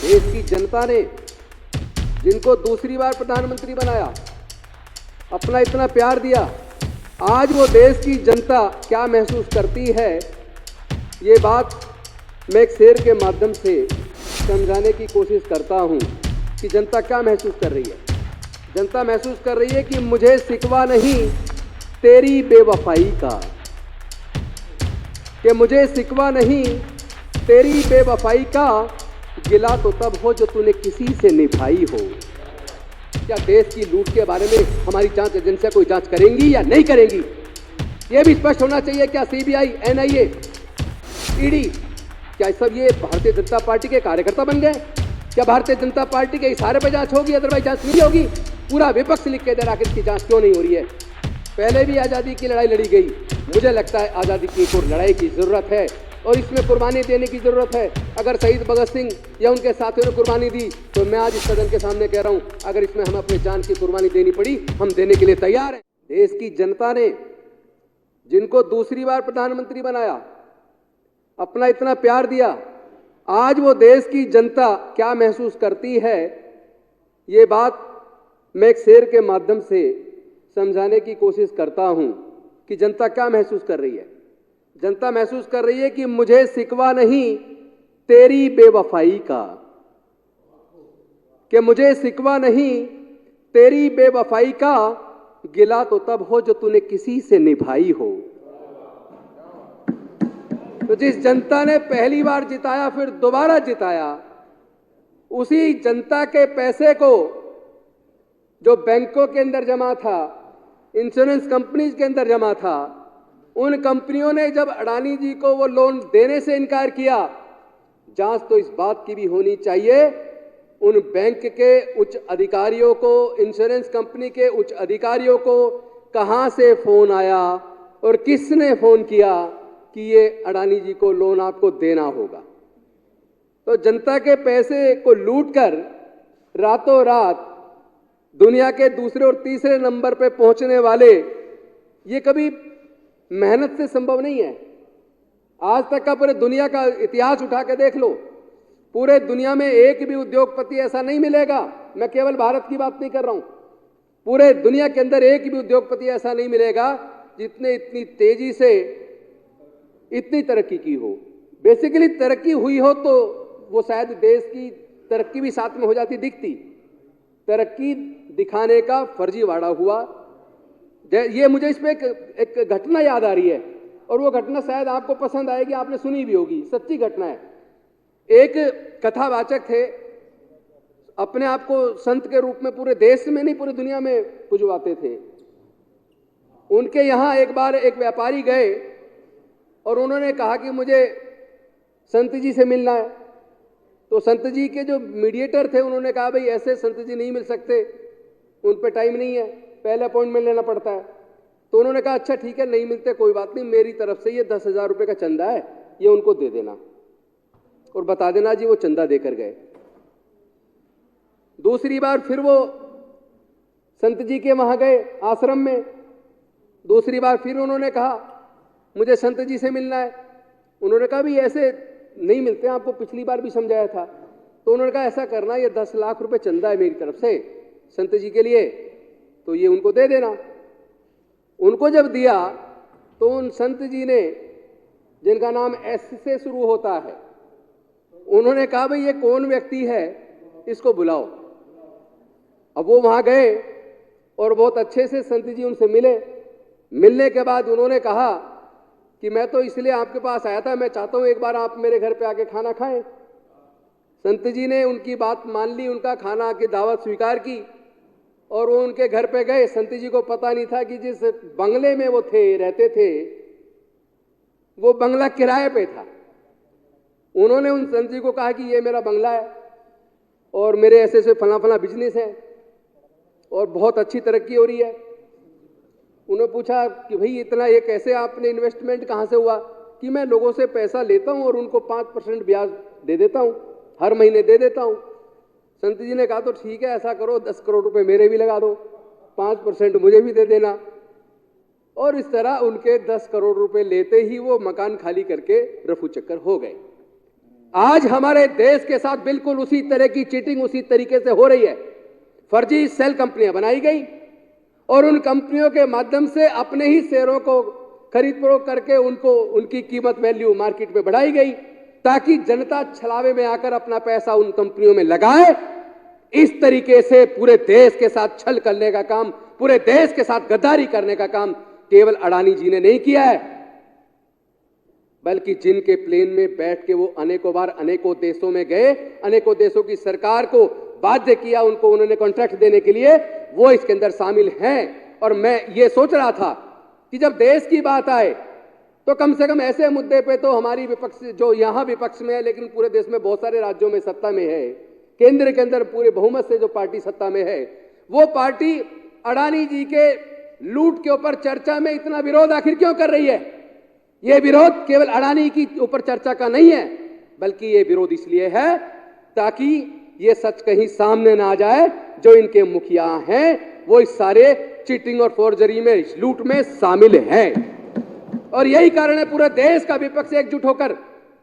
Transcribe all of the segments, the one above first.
देश की जनता ने जिनको दूसरी बार प्रधानमंत्री बनाया, अपना इतना प्यार दिया, आज वो देश की जनता क्या महसूस करती है, ये बात मैं एक शेर के माध्यम से समझाने की कोशिश करता हूँ कि जनता क्या महसूस कर रही है। जनता महसूस कर रही है कि मुझे शिकवा नहीं तेरी बेवफाई का, कि मुझे शिकवा नहीं तेरी बेवफाई का, गिला तो तब हो जो तूने किसी से निभाई हो। क्या देश की लूट के बारे में हमारी जांच एजेंसियां कोई जांच करेंगी या नहीं करेंगी, यह भी स्पष्ट होना चाहिए। क्या सीबीआई, एनआईए, ईडी, क्या सब ये भारतीय जनता पार्टी के कार्यकर्ता बन गए? क्या भारतीय जनता पार्टी के इशारे पर जांच होगी, अदरवाइज जांच नहीं होगी? पूरा विपक्ष लिख के दे रहा कि इसकी जांच क्यों नहीं हो रही है। पहले भी आज़ादी की लड़ाई लड़ी गई, मुझे लगता है आज़ादी की एक और लड़ाई की ज़रूरत है और इसमें कुर्बानी देने की ज़रूरत है। अगर शहीद भगत सिंह या उनके साथियों ने कुर्बानी दी तो मैं आज इस सदन के सामने कह रहा हूं, अगर इसमें हमें अपनी जान की कुर्बानी देनी पड़ी, हम देने के लिए तैयार हैं। देश की जनता ने जिनको दूसरी बार प्रधानमंत्री बनाया, अपना इतना प्यार दिया, आज वो देश की जनता क्या महसूस करती है, ये बात मैं एक शेर के माध्यम से समझाने की कोशिश करता हूं कि जनता क्या महसूस कर रही है। जनता महसूस कर रही है कि मुझे शिकवा नहीं तेरी बेवफाई का, कि मुझे शिकवा नहीं तेरी बेवफाई का, गिला तो तब हो जो तूने किसी से निभाई हो। तो जिस जनता ने पहली बार जिताया फिर दोबारा जिताया, उसी जनता के पैसे को जो बैंकों के अंदर जमा था, इंश्योरेंस कंपनीज के अंदर जमा था, उन कंपनियों ने जब अडानी जी को वो लोन देने से इनकार किया, जांच तो इस बात की भी होनी चाहिए उन बैंक के उच्च अधिकारियों को, इंश्योरेंस कंपनी के उच्च अधिकारियों को कहां से फोन आया और किसने फोन किया कि ये अडानी जी को लोन आपको देना होगा। तो जनता के पैसे को लूटकर रातों रात दुनिया के दूसरे और तीसरे नंबर पे पहुंचने वाले, ये कभी मेहनत से संभव नहीं है। आज तक का पूरे दुनिया का इतिहास उठा के देख लो, पूरे दुनिया में एक भी उद्योगपति ऐसा नहीं मिलेगा, मैं केवल भारत की बात नहीं कर रहा हूं, पूरे दुनिया के अंदर एक भी उद्योगपति ऐसा नहीं मिलेगा जितने इतनी तेजी से इतनी तरक्की की हो। बेसिकली तरक्की हुई हो तो वो शायद देश की तरक्की भी साथ में हो जाती दिखती, तरक्की दिखाने का फर्जीवाड़ा हुआ। ये मुझे इस पे एक घटना याद आ रही है और वो घटना शायद आपको पसंद आएगी, आपने सुनी भी होगी, सच्ची घटना है। एक कथावाचक थे, अपने आप को संत के रूप में पूरे देश में नहीं पूरी दुनिया में पुजवाते थे। उनके यहां एक बार एक व्यापारी गए और उन्होंने कहा कि मुझे संत जी से मिलना है। तो संत जी के जो मीडिएटर थे उन्होंने कहा भाई ऐसे संत जी नहीं मिल सकते, उन पे टाइम नहीं है, पहले अपॉइंटमेंट लेना पड़ता है। तो उन्होंने कहा अच्छा ठीक है, नहीं मिलते कोई बात नहीं, मेरी तरफ से ये 10,000 रुपये का चंदा है, ये उनको दे देना और बता देना। जी वो चंदा देकर गए। दूसरी बार फिर वो संत जी के वहां गए आश्रम में, दूसरी बार फिर उन्होंने कहा मुझे संत जी से मिलना है। उन्होंने कहा भी ऐसे नहीं मिलते, आपको पिछली बार भी समझाया था। तो उन्होंने कहा ऐसा करना, ये 10 लाख रुपए चंदा है मेरी तरफ से संत जी के लिए, तो ये उनको दे देना। उनको जब दिया तो उन संत जी ने, जिनका नाम एस से शुरू होता है, उन्होंने कहा भाई ये कौन व्यक्ति है, इसको बुलाओ। अब वो वहां गए और बहुत अच्छे से संत जी उनसे मिले। मिलने के बाद उन्होंने कहा कि मैं तो इसलिए आपके पास आया था, मैं चाहता हूं एक बार आप मेरे घर पे आके खाना खाएं। संत जी ने उनकी बात मान ली, उनका खाना की दावत स्वीकार की और वो उनके घर पे गए। संत जी को पता नहीं था कि जिस बंगले में वो रहते थे वो बंगला किराए पे था। उन्होंने उन संत जी को कहा कि ये मेरा बंगला है और मेरे ऐसे ऐसे फला फला बिजनेस है और बहुत अच्छी तरक्की हो रही है। उन्होंने पूछा कि भाई इतना ये कैसे, आपने इन्वेस्टमेंट कहाँ से हुआ? कि मैं लोगों से पैसा लेता हूँ और उनको 5% ब्याज दे देता हूँ, हर महीने दे देता हूँ। संत जी ने कहा तो ठीक है, ऐसा करो 10 करोड़ रुपए मेरे भी लगा दो, 5% मुझे भी दे देना। और इस तरह उनके 10 करोड़ रुपए लेते ही वो मकान खाली करके रफू चक्कर हो गए। आज हमारे देश के साथ बिल्कुल उसी तरह की चीटिंग उसी तरीके से हो रही है। फर्जी सेल कंपनियां बनाई गई और उन कंपनियों के माध्यम से अपने ही शेयरों को खरीद फरोख्त करके उनकी कीमत वैल्यू मार्केट में बढ़ाई गई ताकि जनता छलावे में आकर अपना पैसा उन कंपनियों में लगाए। इस तरीके से पूरे देश के साथ छल करने का काम, पूरे देश के साथ गद्दारी करने का काम केवल अडानी जी ने नहीं किया है, बल्कि जिनके प्लेन में बैठ के वो अनेकों बार अनेकों देशों में गए, अनेकों देशों की सरकार को बाध्य किया उनको उन्होंने कॉन्ट्रैक्ट देने के लिए, वो इसके अंदर शामिल हैं। और मैं ये सोच रहा था कि जब देश की बात आए तो कम से कम ऐसे मुद्दे पे तो हमारी विपक्ष, जो यहां विपक्ष में है लेकिन पूरे देश में बहुत सारे राज्यों में सत्ता में है, केंद्र के अंदर पूरे बहुमत से जो पार्टी सत्ता में है, वो पार्टी अडानी जी के लूट के ऊपर चर्चा में इतना विरोध आखिर क्यों कर रही है? यह विरोध केवल अडानी की ऊपर चर्चा का नहीं है, बल्कि यह विरोध इसलिए है ताकि यह सच कहीं सामने ना आ जाए जो इनके मुखिया हैं वो इस सारे चीटिंग और फोर्जरी में, लूट में शामिल हैं। और यही कारण है पूरे देश का विपक्ष एकजुट होकर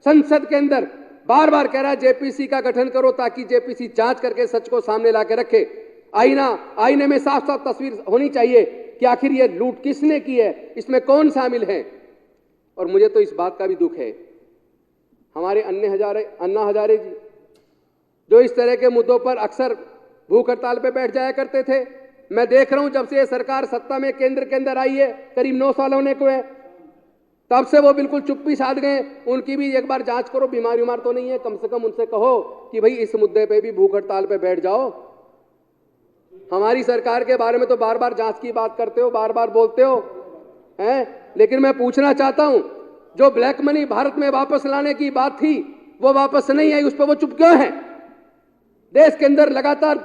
संसद के अंदर बार बार कह रहा है जेपीसी का गठन करो ताकि जेपीसी जांच करके सच को सामने लाकर रखे। आईने में साफ साफ तस्वीर होनी चाहिए कि आखिर ये लूट किसने की है, इसमें कौन शामिल है। और मुझे तो इस बात का भी दुख है, हमारे अन्ना हजारे जी जो इस तरह के मुद्दों पर अक्सर भूख हड़ताल पे बैठ जाया करते थे, मैं देख रहा हूं जब से ये सरकार सत्ता में केंद्र के अंदर आई है, करीब 9 साल होने को है, तब से वो बिल्कुल चुप्पी साध गए। उनकी भी एक बार जांच करो, बीमार उमार तो नहीं है, कम से कम उनसे कहो कि भाई इस मुद्दे पे भी भूख हड़ताल पे बैठ जाओ। हमारी सरकार के बारे में तो बार बार जांच की बात करते हो, बार बार बोलते हो हैं, लेकिन मैं पूछना चाहता हूं जो ब्लैक मनी भारत में वापस लाने की बात थी वो वापस नहीं आई, उस पर वो चुप क्यों है? देश के अंदर लगातार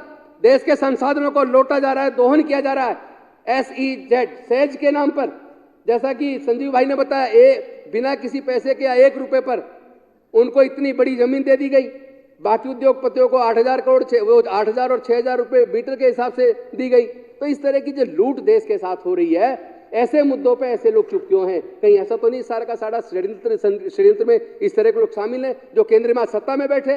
देश के संसाधनों को लौटा जा रहा है, दोहन किया जा रहा है SEZ सेज के नाम पर। जैसा कि संजीव भाई ने बताया, बिना किसी पैसे के या 1 रुपए पर उनको इतनी बड़ी जमीन दे दी गई। बाकी उद्योगपतियों को 8,000 करोड़, वो 8,000 और 6,000 रुपए मीटर के हिसाब से दी गई। तो इस तरह की जो लूट देश के साथ हो रही है, ऐसे मुद्दों पे ऐसे लोग चुप क्यों हैं? कहीं ऐसा तो नहीं सारा का सारा षड्यंत्र में इस तरह के लोग शामिल हैं जो केंद्र में सत्ता में बैठे,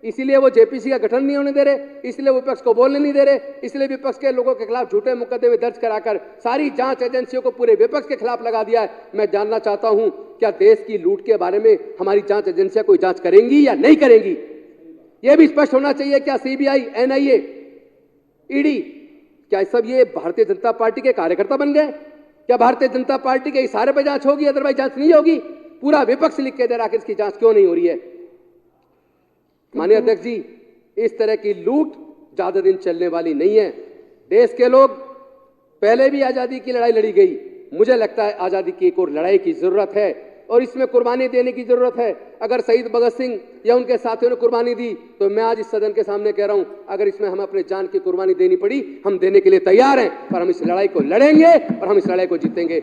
इसीलिए वो जेपीसी का गठन नहीं होने दे रहे, इसलिए विपक्ष को बोलने नहीं दे रहे, इसलिए विपक्ष के लोगों के खिलाफ झूठे मुकदमे दर्ज कराकर सारी जांच एजेंसियों को पूरे विपक्ष के खिलाफ लगा दिया है। मैं जानना चाहता हूं क्या देश की लूट के बारे में हमारी जांच एजेंसियां कोई जांच करेंगी या नहीं करेंगी? यह भी स्पष्ट होना चाहिए। क्या CBI, NIA, ED, क्या सब ये भारतीय जनता पार्टी के कार्यकर्ता बन गए? क्या भारतीय जनता पार्टी के इशारे पर जांच होगी, अदरवाइज जांच नहीं होगी? पूरा विपक्ष लिख के दे रहा कि इसकी जांच क्यों नहीं हो रही है? माननीय अध्यक्ष जी, इस तरह की लूट ज्यादा दिन चलने वाली नहीं है। देश के लोग, पहले भी आजादी की लड़ाई लड़ी गई, मुझे लगता है आजादी की एक और लड़ाई की जरूरत है और इसमें कुर्बानी देने की जरूरत है। अगर शहीद भगत सिंह या उनके साथियों ने कुर्बानी दी तो मैं आज इस सदन के सामने कह रहा हूं, अगर इसमें हमें अपने जान की कुर्बानी देनी पड़ी, हम देने के लिए तैयार हैं, पर हम इस लड़ाई को लड़ेंगे और हम इस लड़ाई को जीतेंगे।